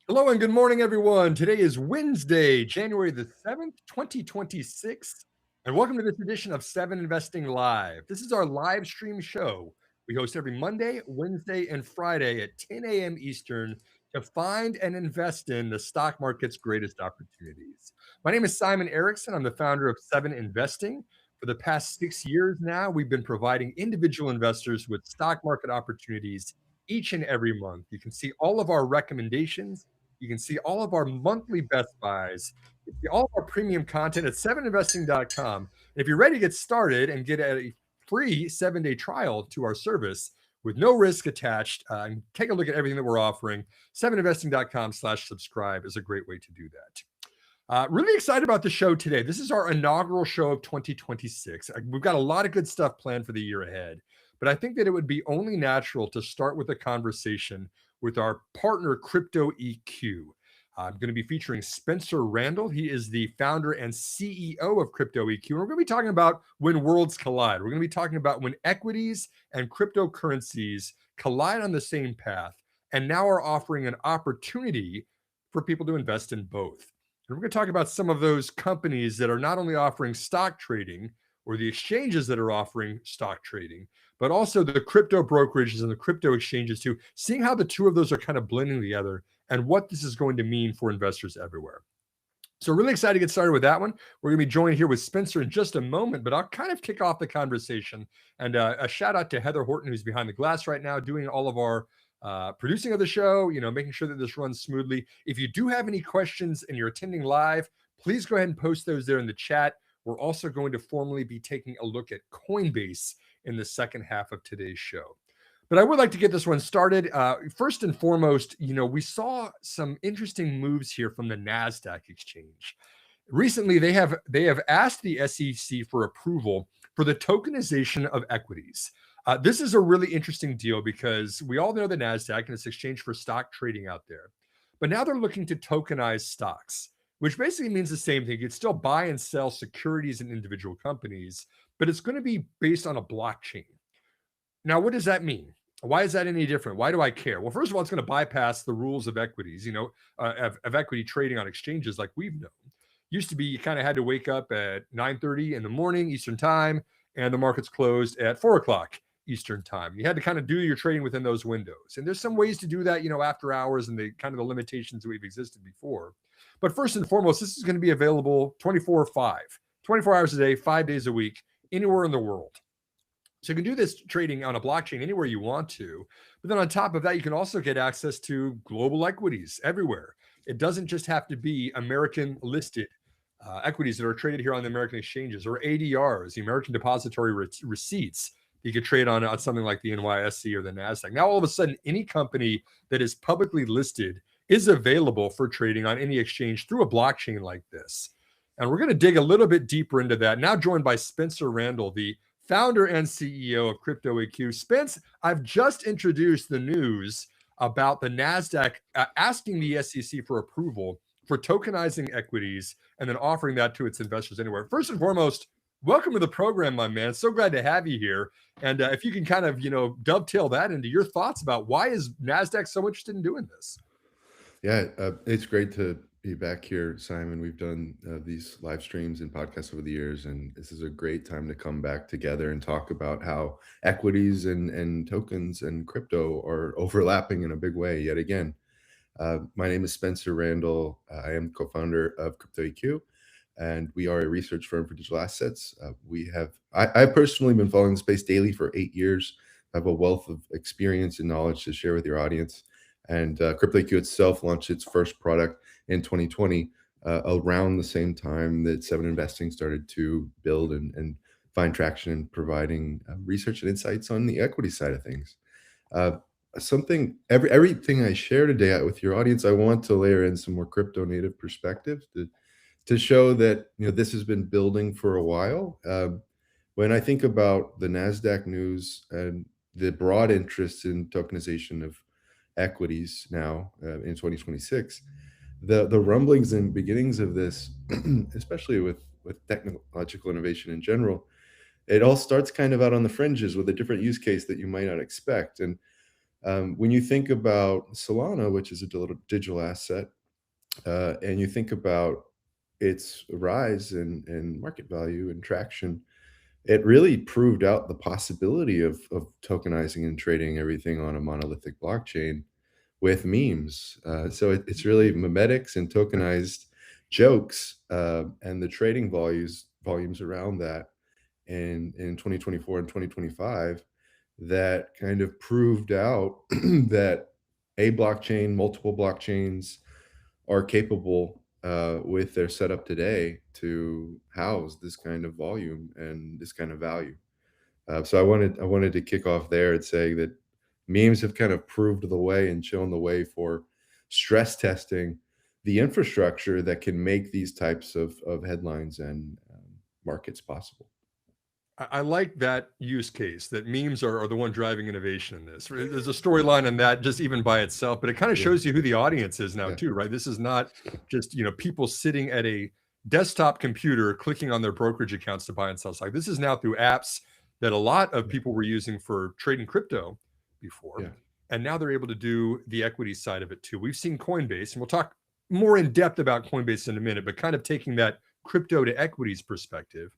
Hello and good morning, everyone. Today is Wednesday, January the 7th, 2026, and welcome to this edition of 7investing Live. This is our live stream show. We host every Monday, Wednesday, and Friday at 10 a.m. Eastern to find and invest in the stock market's greatest opportunities. My name is Simon Erickson. I'm the founder of 7investing. For the past 6 years now, we've been providing individual investors with stock market opportunities each and every month. You can see all of our recommendations. You can see all of our monthly best buys, you can see all of our premium content at 7investing.com. And if you're ready to get started and get a free 7-day trial to our service with no risk attached, and take a look at everything that we're offering, 7investing.com/subscribe is a great way to do that. Really excited about the show today. This is our inaugural show of 2026. We've got a lot of good stuff planned for the year ahead, but I think that it would be only natural to start with a conversation with our partner, CryptoEQ. I'm going to be featuring Spencer Randall. He is the founder and CEO of CryptoEQ. And we're going to be talking about when worlds collide. We're going to be talking about when equities and cryptocurrencies collide on the same path and now are offering an opportunity for people to invest in both. And we're going to talk about some of those companies that are not only offering stock trading or the exchanges that are offering stock trading, but also the crypto brokerages and the crypto exchanges too, seeing how the two of those are kind of blending together and what this is going to mean for investors everywhere. So really excited to get started with that one. We're going to be joined here with Spencer in just a moment, but I'll kind of kick off the conversation. And a shout out to Heather Horton, who's behind the glass right now, doing all of our producing of the show, making sure that this runs smoothly. If you do have any questions and you're attending live, please go ahead and post those there in the chat. We're also going to formally be taking a look at Coinbase in the second half of today's show. But I would like to get this one started. First and foremost, we saw some interesting moves here from the Nasdaq exchange. Recently, they have asked the SEC for approval for the tokenization of equities. This is a really interesting deal because we all know the Nasdaq and its exchange for stock trading out there. But now they're looking to tokenize stocks, which basically means the same thing. You can still buy and sell securities in individual companies, but it's going to be based on a blockchain. Now, what does that mean? Why is that any different? Why do I care? Well, first of all, it's going to bypass the rules of equities, of equity trading on exchanges like we've known. Used to be you kind of had to wake up at 9:30 in the morning Eastern time, and the markets closed at 4 o'clock Eastern time. You had to kind of do your trading within those windows. And there's some ways to do that, after hours and the kind of the limitations that we've existed before. But first and foremost, this is going to be available 24/5, 24 hours a day, 5 days a week, anywhere in the world. So you can do this trading on a blockchain anywhere you want to. But then on top of that, you can also get access to global equities everywhere. It doesn't just have to be American listed equities that are traded here on the American exchanges, or ADRs, the American Depository Receipts. You could trade on something like the NYSE or the Nasdaq. Now, all of a sudden, any company that is publicly listed is available for trading on any exchange through a blockchain like this. And we're going to dig a little bit deeper into that. Now joined by Spencer Randall, the founder and CEO of CryptoEQ. Spence, I've just introduced the news about the Nasdaq asking the SEC for approval for tokenizing equities and then offering that to its investors anywhere. First and foremost, welcome to the program, my man. So glad to have you here. And if you can kind of, dovetail that into your thoughts about why is Nasdaq so interested in doing this? Yeah, it's great to be back here, Simon. We've done these live streams and podcasts over the years, and this is a great time to come back together and talk about how equities and tokens and crypto are overlapping in a big way yet again. My name is Spencer Randall. I am co-founder of CryptoEQ, and we are a research firm for digital assets. I've personally been following the space daily for 8 years. I have a wealth of experience and knowledge to share with your audience. And CryptoEQ itself launched its first product in 2020, around the same time that 7investing started to build and find traction in providing research and insights on the equity side of things. Everything I share today with your audience, I want to layer in some more crypto native perspective to show that this has been building for a while. When I think about the Nasdaq news and the broad interest in tokenization of equities now in 2026, the rumblings and beginnings of this, especially with technological innovation in general, it all starts kind of out on the fringes with a different use case that you might not expect. And When you think about Solana, which is a digital asset, and you think about its rise in market value and traction, it really proved out the possibility of tokenizing and trading everything on a monolithic blockchain with memes. So it's really memetics and tokenized jokes, and the trading volumes around that in 2024 and 2025 that kind of proved out that a blockchain, multiple blockchains are capable with their setup today to house this kind of volume and this kind of value. So I wanted to kick off there and say that memes have kind of proved the way and shown the way for stress testing the infrastructure that can make these types of headlines and markets possible. I like that use case that memes are the one driving innovation in this. There's a storyline in that just even by itself, but it kind of Yeah, shows you who the audience is now yeah, too, right? This is not just, people sitting at a desktop computer clicking on their brokerage accounts to buy and sell stock. This is now through apps that a lot of yeah, people were using for trading crypto before. yeah, And now they're able to do the equity side of it too. We've seen Coinbase, and we'll talk more in depth about Coinbase in a minute, but kind of taking that crypto to equities perspective.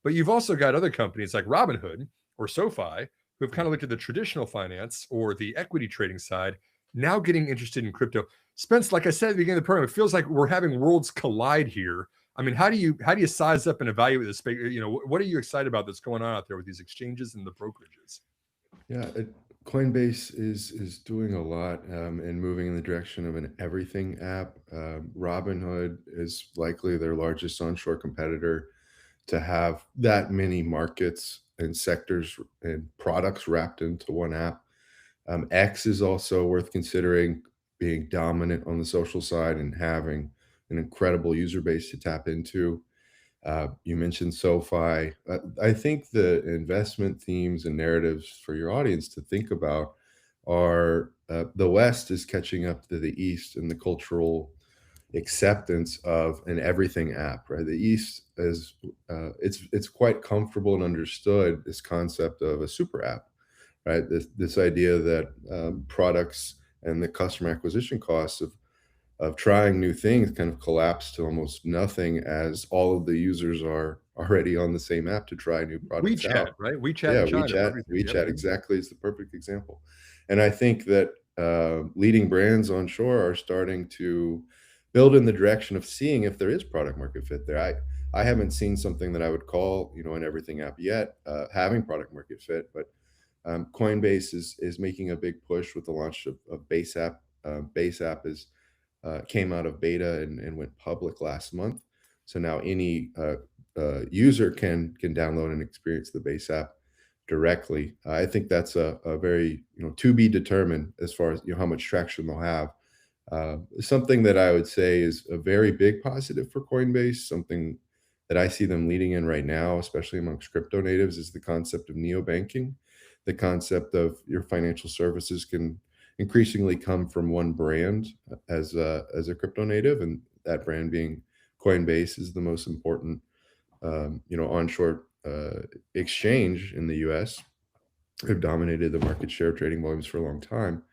But you've also got other companies like Robinhood or SoFi who have kind of looked at the traditional finance or the equity trading side, now getting interested in crypto. Spence, like I said at the beginning of the program, it feels like we're having worlds collide here. I mean, how do you size up and evaluate this space? What are you excited about that's going on out there with these exchanges and the brokerages? yeah. Coinbase is doing a lot and moving in the direction of an everything app. Robinhood is likely their largest onshore competitor to have that many markets and sectors and products wrapped into one app. X is also worth considering, being dominant on the social side and having an incredible user base to tap into. You mentioned SoFi. I think the investment themes and narratives for your audience to think about are the West is catching up to the East in the cultural acceptance of an everything app, right? The East is it's quite comfortable and understood this concept of a super app, right? This idea that products and the customer acquisition costs of trying new things kind of collapse to almost nothing as all of the users are already on the same app to try new products WeChat, out. right? WeChat Yeah, in China for WeChat, everything. Yep. WeChat exactly is the perfect example. And I think that leading brands onshore are starting to build in the direction of seeing if there is product market fit there. I haven't seen something that I would call, an everything app yet, having product market fit, but Coinbase is making a big push with the launch of Base App. Base App is came out of beta and went public last month. So now any user can download and experience the Base App directly. I think that's a very to be determined as far as how much traction they'll have. Something that I would say is a very big positive for Coinbase, something that I see them leading in right now, especially amongst crypto natives, is the concept of neobanking. The concept of your financial services can increasingly come from one brand as a crypto native, and that brand being Coinbase is the most important onshore exchange in the U.S. Have dominated the market share trading volumes for a long time.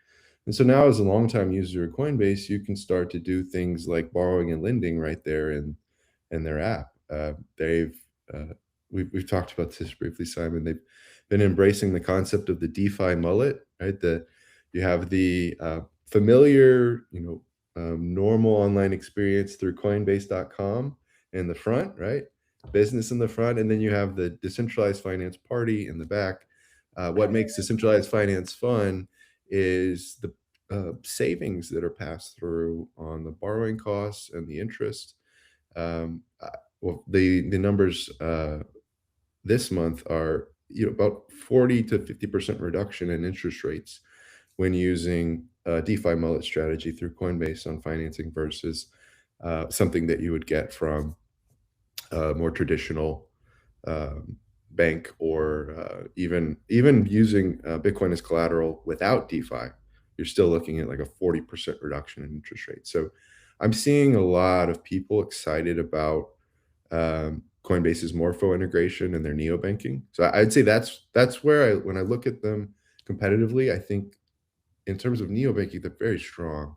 And so now, as a longtime user of Coinbase, you can start to do things like borrowing and lending right there in their app. They've we've talked about this briefly, Simon. They've been embracing the concept of the DeFi mullet, right? You have the familiar, normal online experience through Coinbase.com in the front, right? Business in the front, and then you have the decentralized finance party in the back. What makes decentralized finance fun is the savings that are passed through on the borrowing costs and the interest. Well, the numbers this month are about 40 to 50% reduction in interest rates when using DeFi mullet strategy through Coinbase on financing versus something that you would get from a more traditional bank or even using Bitcoin as collateral without DeFi. You're still looking at like a 40% reduction in interest rate. So I'm seeing a lot of people excited about Coinbase's Morpho integration and their neobanking. So I'd say that's where when I look at them competitively, I think in terms of neobanking, they're very strong,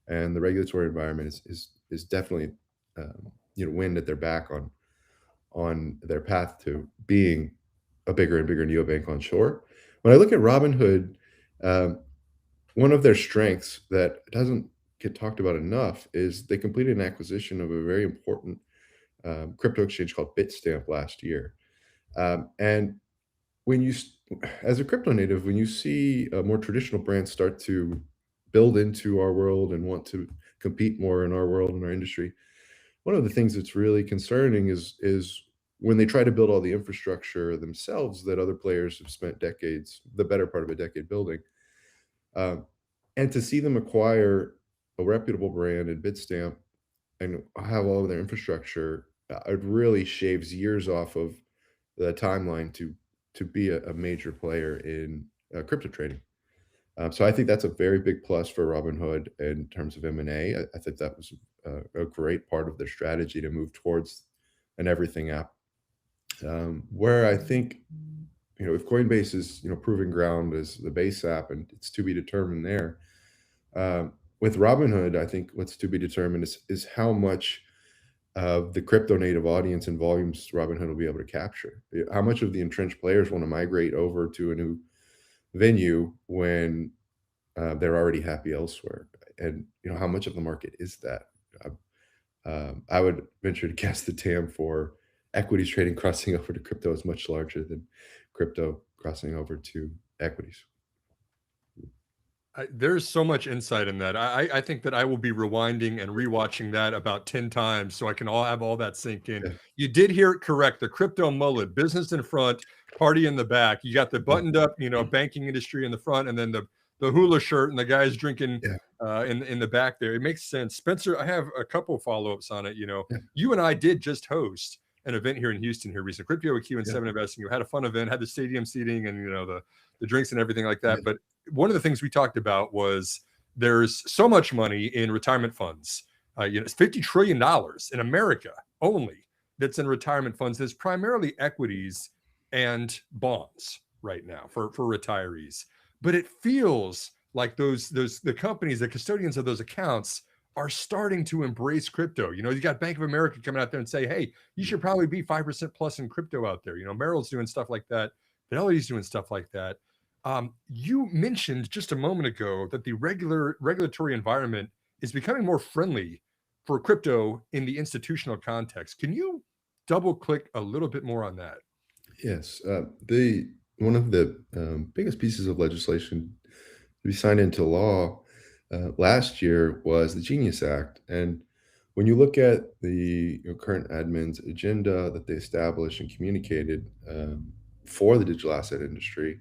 and the regulatory environment is definitely wind at their back on their path to being a bigger and bigger neobank on shore. When I look at Robinhood, um, one of their strengths that doesn't get talked about enough is they completed an acquisition of a very important crypto exchange called Bitstamp last year. And when you, as a crypto native, when you see more traditional brands start to build into our world and want to compete more in our world and our industry, one of the things that's really concerning is when they try to build all the infrastructure themselves that other players have spent decades, the better part of a decade building, um, and to see them acquire a reputable brand in Bitstamp and have all of their infrastructure, it really shaves years off of the timeline to be a major player in crypto trading. So I think that's a very big plus for Robinhood in terms of M&A. I think that was a great part of their strategy to move towards an everything app. Where I think, if Coinbase is, proving ground as the base app and it's to be determined there, with Robinhood, I think what's to be determined is how much of the crypto native audience and volumes Robinhood will be able to capture. How much of the entrenched players want to migrate over to a new venue when they're already happy elsewhere, and how much of the market is that? I would venture to guess the TAM for equities trading crossing over to crypto is much larger than crypto crossing over to equities. There's so much insight in that. I think that I will be rewinding and rewatching that about 10 times so I can have all that sink in. Yeah, You did hear it correct. The crypto mullet, business in front, party in the back. You got the yeah, buttoned up, banking industry in the front, and then the hula shirt and the guys drinking yeah, in the back there. It makes sense. Spencer, I have a couple follow-ups on it. yeah, You and I did just host an event here in Houston here recently. CryptoEQ and yeah, 7investing. You had a fun event, had the stadium seating and the drinks and everything like that. yeah, But one of the things we talked about was there's so much money in retirement funds. It's $50 trillion in America only that's in retirement funds. That's primarily equities and bonds right now for retirees. But it feels like the companies, the custodians of those accounts are starting to embrace crypto. You got Bank of America coming out there and say, hey, you should probably be 5% plus in crypto out there. Merrill's doing stuff like that. Fidelity's doing stuff like that. You mentioned just a moment ago that the regulatory environment is becoming more friendly for crypto in the institutional context. Can you double click a little bit more on that? yes. The One of the biggest pieces of legislation to be signed into law last year was the Genius Act, and when you look at the current admin's agenda that they established and communicated for the digital asset industry,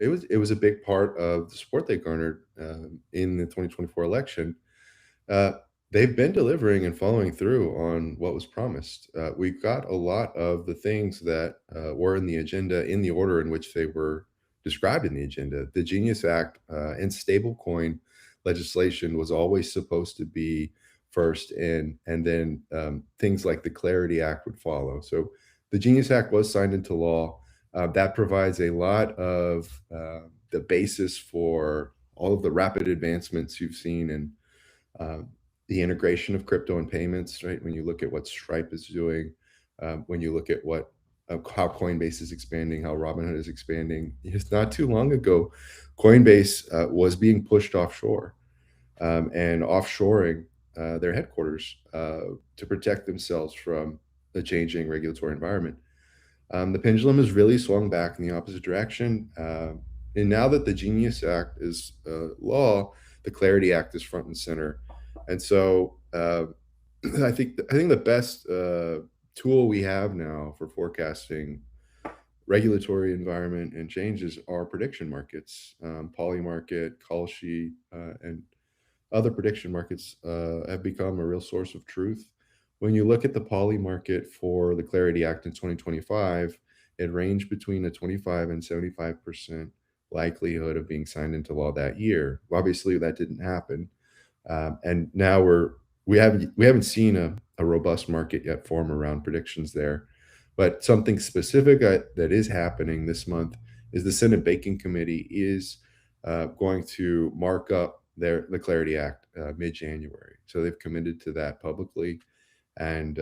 it was a big part of the support they garnered in the 2024 election. Uh, they've been delivering and following through on what was promised. We've got a lot of the things that were in the agenda in the order in which they were described in the agenda. The Genius Act and stablecoin legislation was always supposed to be first in, and then things like the Clarity Act would follow. So the Genius Act was signed into law. That provides a lot of the basis for all of the rapid advancements you've seen in um, the integration of crypto and payments, right? When you look at what Stripe is doing, when you look at how Coinbase is expanding, how Robinhood is expanding. It's not too long ago, Coinbase was being pushed offshore and offshoring their headquarters to protect themselves from the changing regulatory environment. The pendulum has really swung back in the opposite direction. And now that the Genius Act is law, the Clarity Act is front and center. And so I think the best tool we have now for forecasting regulatory environment and changes are prediction markets. Polymarket, Kalshi, and other prediction markets have become a real source of truth. When you look at the poly market for the Clarity Act in 2025, it ranged between a 25 and 75% likelihood of being signed into law that year. Obviously, that didn't happen, and now we haven't seen a robust market yet form around predictions there. But something specific that is happening this month is the Senate Banking Committee is going to mark up the Clarity Act mid-January. So they've committed to that publicly, and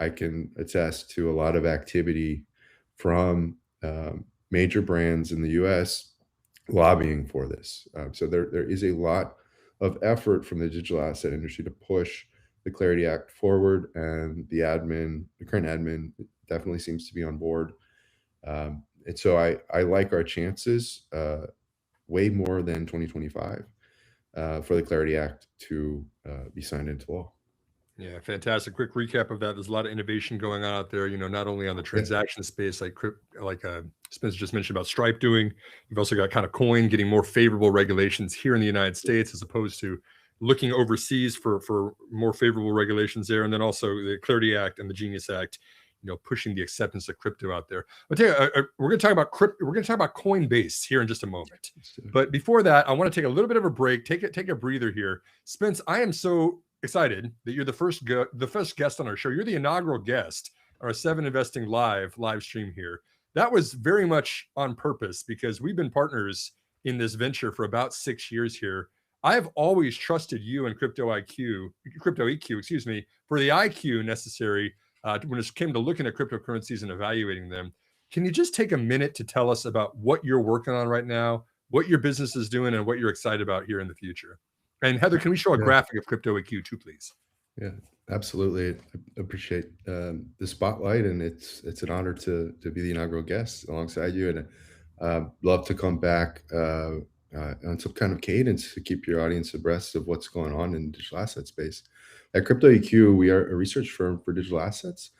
I can attest to a lot of activity from major brands in the U.S. lobbying for this. So there is a lot of effort from the digital asset industry to push the Clarity Act forward, and the current admin, definitely seems to be on board. And so I like our chances way more than 2025 for the Clarity Act to be signed into law. Yeah, fantastic. Quick recap of that. There's a lot of innovation going on out there, not only on the Yeah, transaction space, like Spencer just mentioned about Stripe doing. You've also got kind of Coin getting more favorable regulations here in the United States as opposed to looking overseas for more favorable regulations there. And then also the Clarity Act and the Genius Act, pushing the acceptance of crypto out there. But we're going to talk about crypto. We're going to talk about Coinbase here in just a moment. But before that, I want to take a little bit of a break, take a breather here. Spence, I am so excited that you're the first guest on our show. You're the inaugural guest on our 7investing live stream here. That was very much on purpose because we've been partners in this venture for about 6 years here. I've always trusted you and CryptoEQ, excuse me, for the IQ necessary when it came to looking at cryptocurrencies and evaluating them. Can you just take a minute to tell us about what you're working on right now, what your business is doing, and what you're excited about here in the future? And Heather, can we show a yeah, graphic of CryptoEQ too, please? yeah, absolutely. I appreciate the spotlight, and it's an honor to be the inaugural guest alongside you, and love to come back on some kind of cadence to keep your audience abreast of what's going on in the digital asset space. At CryptoEQ, we are a research firm for digital assets.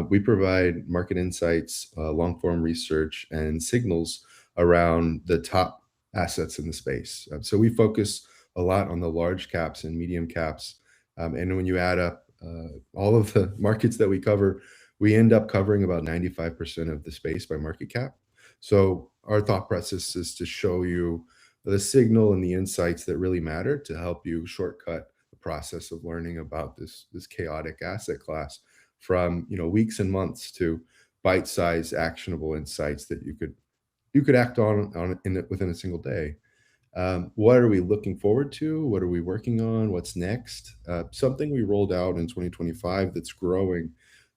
We provide market insights, long form research, and signals around the top assets in the space. So we focus a lot on the large caps and medium caps. And when you add up all of the markets that we cover, we end up covering about 95% of the space by market cap. So our thought process is to show you the signal and the insights that really matter to help you shortcut the process of learning about this chaotic asset class from weeks and months to bite-sized actionable insights that you could act on within a single day. What are we looking forward to? What are we working on? What's next? Something we rolled out in 2025 that's growing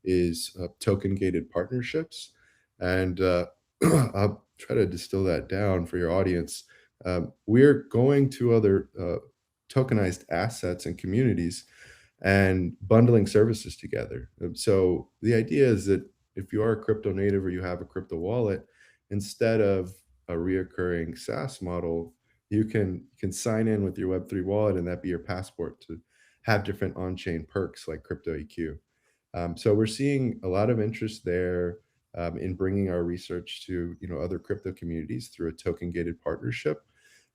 is token gated partnerships. And I'll try to distill that down for your audience. We're going to other tokenized assets and communities and bundling services together. So the idea is that if you are a crypto native or you have a crypto wallet, instead of a reoccurring SaaS model, you can sign in with your Web3 wallet, and that be your passport to have different on-chain perks like CryptoEQ. So we're seeing a lot of interest there in bringing our research to other crypto communities through a token-gated partnership.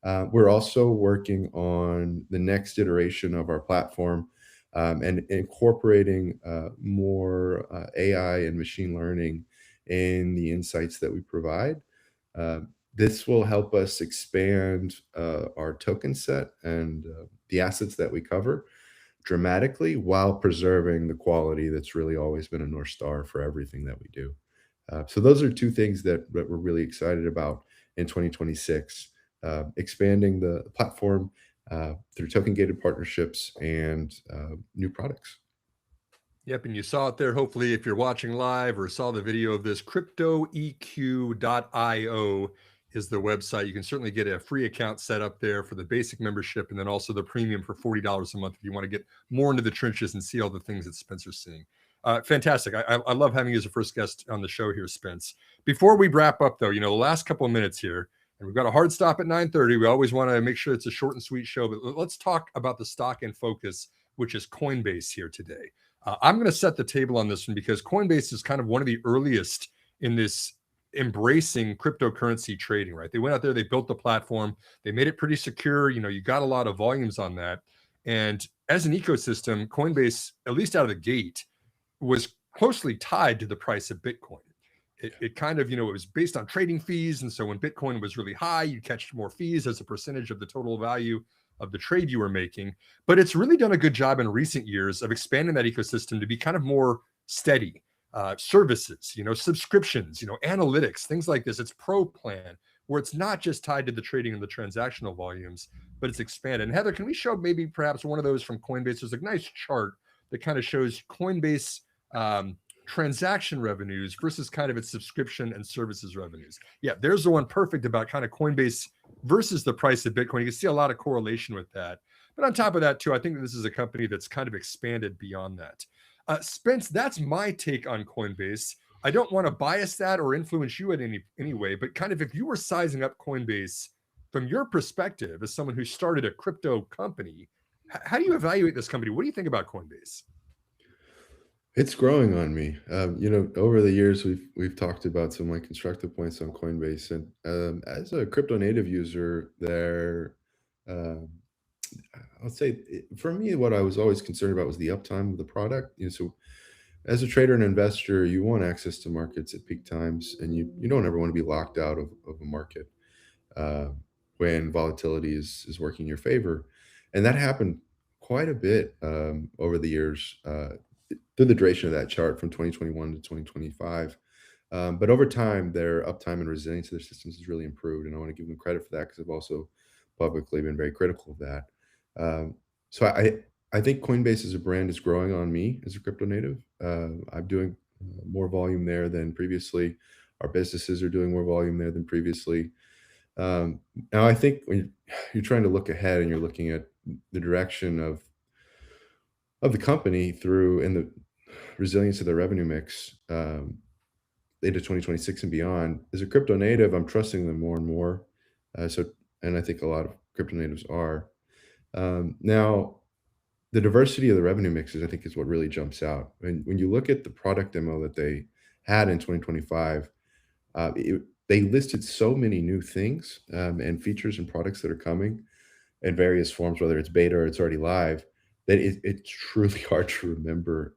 We're also working on the next iteration of our platform and incorporating more AI and machine learning in the insights that we provide. This will help us expand our token set and the assets that we cover dramatically while preserving the quality that's really always been a North Star for everything that we do. So those are two things that we're really excited about in 2026, expanding the platform through token-gated partnerships and new products. Yep, and you saw it there. Hopefully, if you're watching live or saw the video of this, cryptoeq.io is the website. You can certainly get a free account set up there for the basic membership, and then also the premium for $40 a month if you want to get more into the trenches and see all the things that Spencer's seeing. Fantastic. I love having you as a first guest on the show here, Spence. Before we wrap up, though, the last couple of minutes here, and we've got a hard stop at 9:30. We always want to make sure it's a short and sweet show, but let's talk about the stock in focus, which is Coinbase here today. I'm going to set the table on this one because Coinbase is kind of one of the earliest in this embracing cryptocurrency trading, right? They went out there, they built the platform, they made it pretty secure. You got a lot of volumes on that. And as an ecosystem, Coinbase, at least out of the gate, was closely tied to the price of Bitcoin. It kind of, it was based on trading fees. And so when Bitcoin was really high, you catch more fees as a percentage of the total value of the trade you were making. But it's really done a good job in recent years of expanding that ecosystem to be kind of more steady. Services, subscriptions, analytics, things like this. It's pro plan, where it's not just tied to the trading and the transactional volumes, but it's expanded. And Heather, can we show maybe perhaps one of those from Coinbase? There's a nice chart that kind of shows Coinbase transaction revenues versus kind of its subscription and services revenues. Yeah, there's the one perfect about kind of Coinbase versus the price of Bitcoin. You can see a lot of correlation with that. But on top of that, too, I think that this is a company that's kind of expanded beyond that. Spence, that's my take on Coinbase. I don't want to bias that or influence you in any way, but kind of if you were sizing up Coinbase from your perspective as someone who started a crypto company, how do you evaluate this company? What do you think about Coinbase? It's growing on me. Over the years, we've talked about some of my constructive points on Coinbase, and as a crypto native user, there, um, I'll say for me, what I was always concerned about was the uptime of the product. So as a trader and investor, you want access to markets at peak times, and you don't ever want to be locked out of a market uh, when volatility is working in your favor. And that happened quite a bit over the years through the duration of that chart from 2021 to 2025. But over time, their uptime and resilience of their systems has really improved. And I want to give them credit for that because I've also publicly been very critical of that. So I think Coinbase as a brand is growing on me as a crypto native. I'm doing more volume there than previously. Our businesses are doing more volume there than previously. Now, I think when you're trying to look ahead and you're looking at the direction of the company through and the resilience of the revenue mix into 2026 and beyond, as a crypto native, I'm trusting them more and more. And I think a lot of crypto natives are. Now, the diversity of the revenue mixes, I think, is what really jumps out. When you look at the product demo that they had in 2025, they listed so many new things and features and products that are coming in various forms, whether it's beta or it's already live, that it's truly hard to remember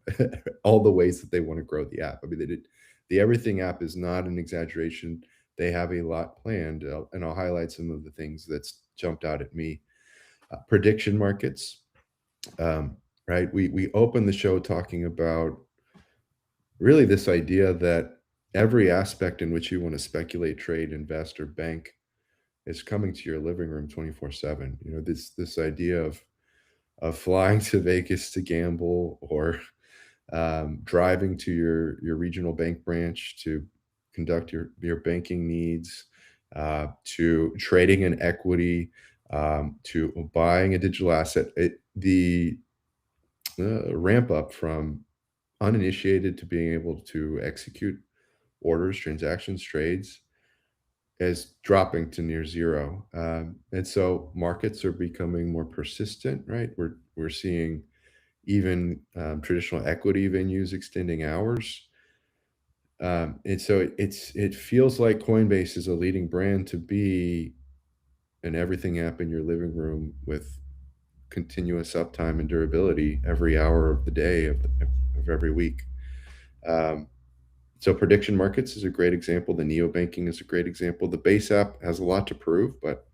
all the ways that they want to grow the app. I mean, the Everything app is not an exaggeration. They have a lot planned, and I'll highlight some of the things that's jumped out at me. Prediction markets, right? We opened the show talking about really this idea that every aspect in which you want to speculate, trade, invest, or bank is coming to your living room 24/7. This idea of flying to Vegas to gamble, or driving to your regional bank branch to conduct your banking needs, to trading an equity, to buying a digital asset. The ramp up from uninitiated to being able to execute orders, transactions, trades is dropping to near zero. And so markets are becoming more persistent, right? We're seeing even traditional equity venues extending hours. And so it feels like Coinbase is a leading brand to be an everything app in your living room with continuous uptime and durability every hour of the day of every week. Um, so prediction markets is a great example. The neobanking is a great example. The base app has a lot to prove, but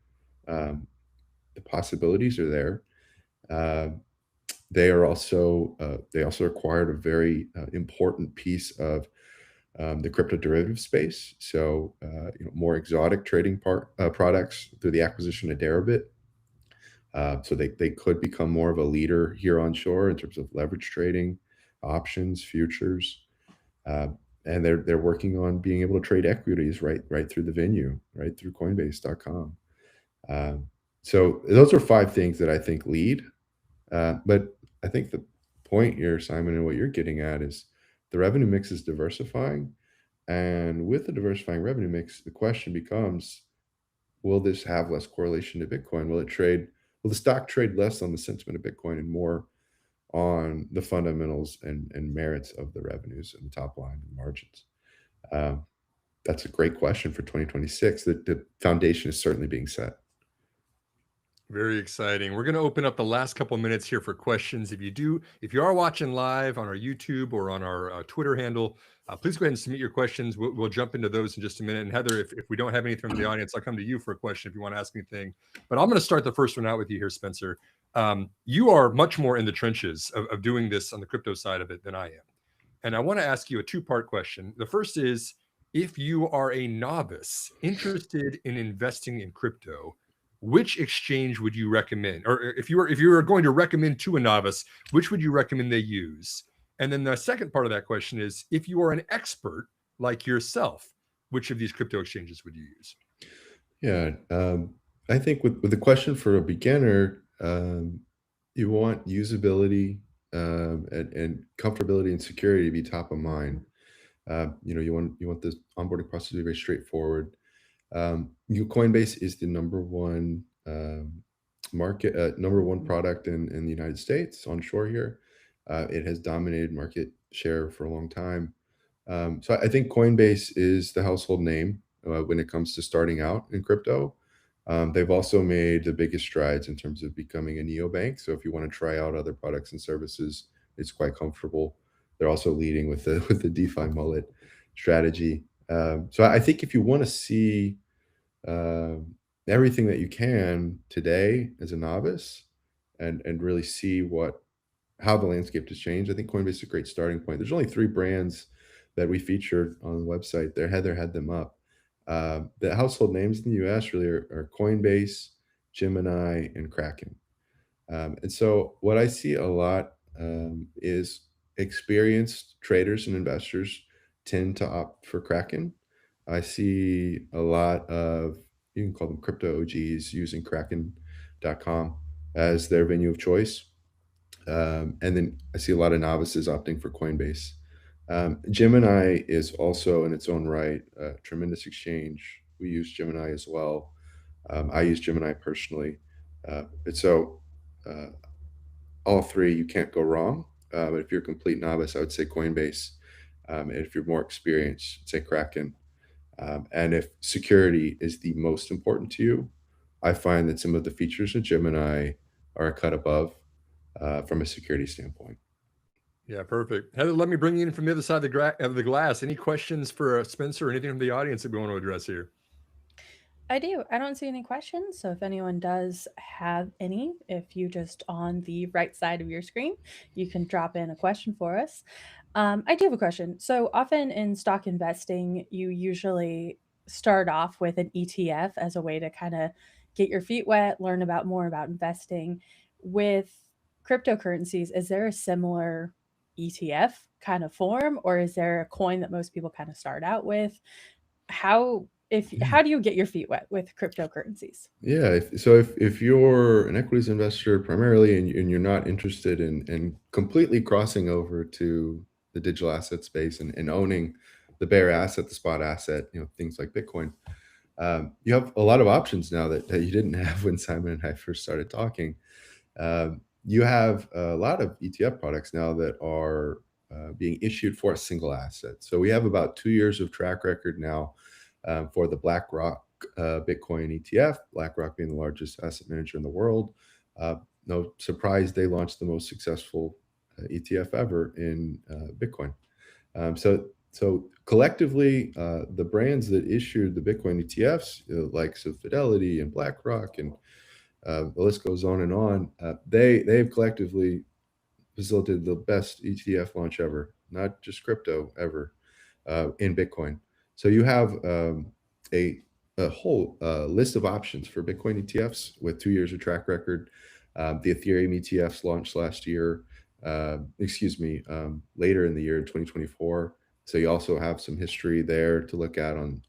the possibilities are there. They also acquired a very important piece of the crypto derivative space. So more exotic trading products through the acquisition of Deribit. So they could become more of a leader here on shore in terms of leverage trading, options, futures. Uh, and they're working on being able to trade equities right through the venue, right through Coinbase.com. Um, so those are five things that I think lead. But I think the point here, Simon, and what you're getting at is the revenue mix is diversifying. And with the diversifying revenue mix, the question becomes, will this have less correlation to Bitcoin? Will the stock trade less on the sentiment of Bitcoin and more on the fundamentals and merits of the revenues and the top line and margins? Um, that's a great question for 2026. The foundation is certainly being set. Very exciting. We're going to open up the last couple of minutes here for questions. If you are watching live on our YouTube or on our Twitter handle, please go ahead and submit your questions. We'll jump into those in just a minute. And Heather, if we don't have anything from the audience, I'll come to you for a question if you want to ask anything. But I'm going to start the first one out with you here, Spencer. You are much more in the trenches of doing this on the crypto side of it than I am. And I want to ask you a two-part question. The first is, if you are a novice interested in investing in crypto, which exchange would you recommend? Or if you were going to recommend to a novice, which would you recommend they use? And then the second part of that question is, if you are an expert like yourself, which of these crypto exchanges would you use? Yeah, I think with the question for a beginner, you want usability, and comfortability and security to be top of mind. You want the onboarding process to be very straightforward. Coinbase is the number one number one product in the United States onshore here. It has dominated market share for a long time. So I think Coinbase is the household name when it comes to starting out in crypto. They've also made the biggest strides in terms of becoming a neobank. So if you want to try out other products and services, it's quite comfortable. They're also leading with the with the DeFi Mullet strategy. So I think if you want to see everything that you can today as a novice, and really see what how the landscape has changed, I think Coinbase is a great starting point. There's only 3 brands that we featured on the website. Heather had them up. The household names in the US really are Coinbase, Gemini, and Kraken. And so what I see a lot is experienced traders and investors tend to opt for Kraken. I see a lot of, you can call them crypto OGs, using Kraken.com as their venue of choice. And then I see a lot of novices opting for Coinbase. Gemini is also in its own right a tremendous exchange. We use Gemini as well. I use Gemini personally. And so uh, all 3, you can't go wrong. But if you're a complete novice, I would say Coinbase. And if you're more experienced, I'd say Kraken. And if security is the most important to you, I find that some of the features of Gemini are a cut above from a security standpoint. Yeah, perfect. Heather, let me bring you in from the other side of the glass. Any questions for Spencer or anything from the audience that we want to address here? I do. I don't see any questions. So if anyone does have any, if you just on the right side of your screen, you can drop in a question for us. I do have a question. So often in stock investing, you usually start off with an ETF as a way to kind of get your feet wet, learn about more about investing. With cryptocurrencies, is there a similar ETF kind of form, or is there a coin that most people kind of start out with? How do you get your feet wet with cryptocurrencies? Yeah, if you're an equities investor primarily, and you're not interested in completely crossing over to the digital asset space, and owning the bear asset, the spot asset, things like Bitcoin, you have a lot of options now that you didn't have when Simon and I first started talking. You have a lot of ETF products now that are being issued for a single asset. So we have about 2 years of track record now for the BlackRock Bitcoin ETF, BlackRock being the largest asset manager in the world. No surprise, they launched the most successful ETF ever in Bitcoin. So collectively, the brands that issued the Bitcoin ETFs, likes of Fidelity and BlackRock, and the list goes on and on. They've collectively facilitated the best ETF launch ever, not just crypto ever, in Bitcoin. So you have a a whole list of options for Bitcoin ETFs with 2 years of track record. The Ethereum ETFs launched last year. Later in the year 2024. So you also have some history there to look at on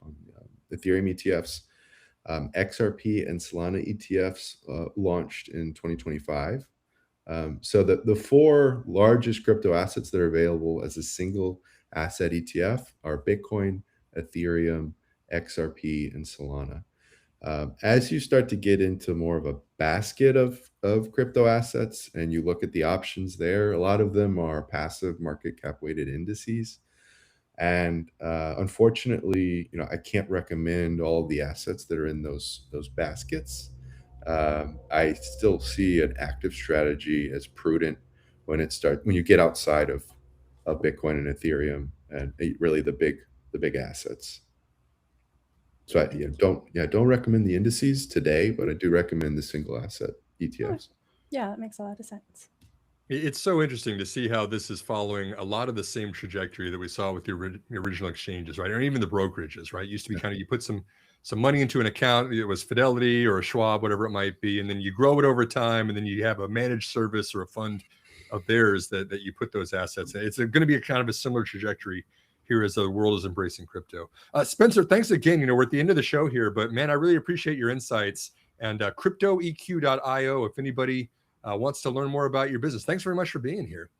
Ethereum ETFs. XRP and Solana ETFs launched in 2025. So the 4 largest crypto assets that are available as a single asset ETF are Bitcoin, Ethereum, XRP, and Solana. As you start to get into more of a basket of crypto assets, and you look at the options there, a lot of them are passive market cap weighted indices. And unfortunately, I can't recommend all of the assets that are in those baskets. I still see an active strategy as prudent when you get outside of Bitcoin and Ethereum, and really the big assets. So don't recommend the indices today, but I do recommend the single asset Hmm, ETFs. yeah, that makes a lot of sense. It's so interesting to see how this is following a lot of the same trajectory that we saw with the original exchanges, right? Or even the brokerages, right? It used to be Yeah. kind of you put some money into an account, it was Fidelity or a Schwab, whatever it might be, and then you grow it over time, and then you have a managed service or a fund of theirs that you put those assets in. It's going to be a kind of a similar trajectory here as the world is embracing crypto. Spencer, thanks again. We're at the end of the show here, but man, I really appreciate your insights. And cryptoeq.io, if anybody wants to learn more about your business. Thanks very much for being here.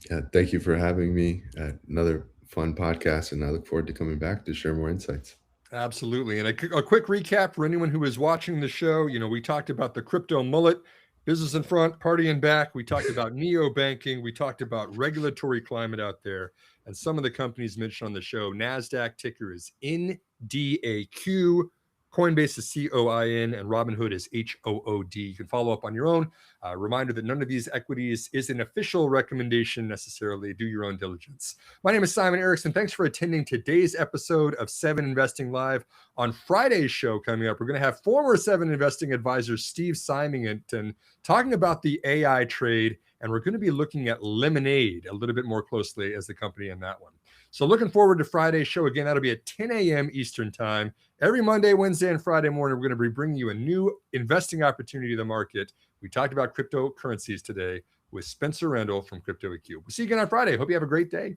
Yeah, thank you for having me at another fun podcast, and I look forward to coming back to share more insights. Absolutely. And a quick recap for anyone who is watching the show. We talked about the crypto mullet, business in front, party in back. We talked about neo banking. We talked about regulatory climate out there. And some of the companies mentioned on the show, Nasdaq ticker is NDAQ. Coinbase is COIN, and Robinhood is HOOD. You can follow up on your own. Reminder that none of these equities is an official recommendation necessarily. Do your own diligence. My name is Simon Erickson. Thanks for attending today's episode of 7 Investing Live. On Friday's show coming up, we're going to have former 7 Investing advisor Steve Symington talking about the AI trade, and we're going to be looking at Lemonade a little bit more closely as the company in that one. So looking forward to Friday's show. Again, that'll be at 10 a.m. Eastern time. Every Monday, Wednesday, and Friday morning, we're going to be bringing you a new investing opportunity to the market. We talked about cryptocurrencies today with Spencer Randall from CryptoEQ. We'll see you again on Friday. Hope you have a great day.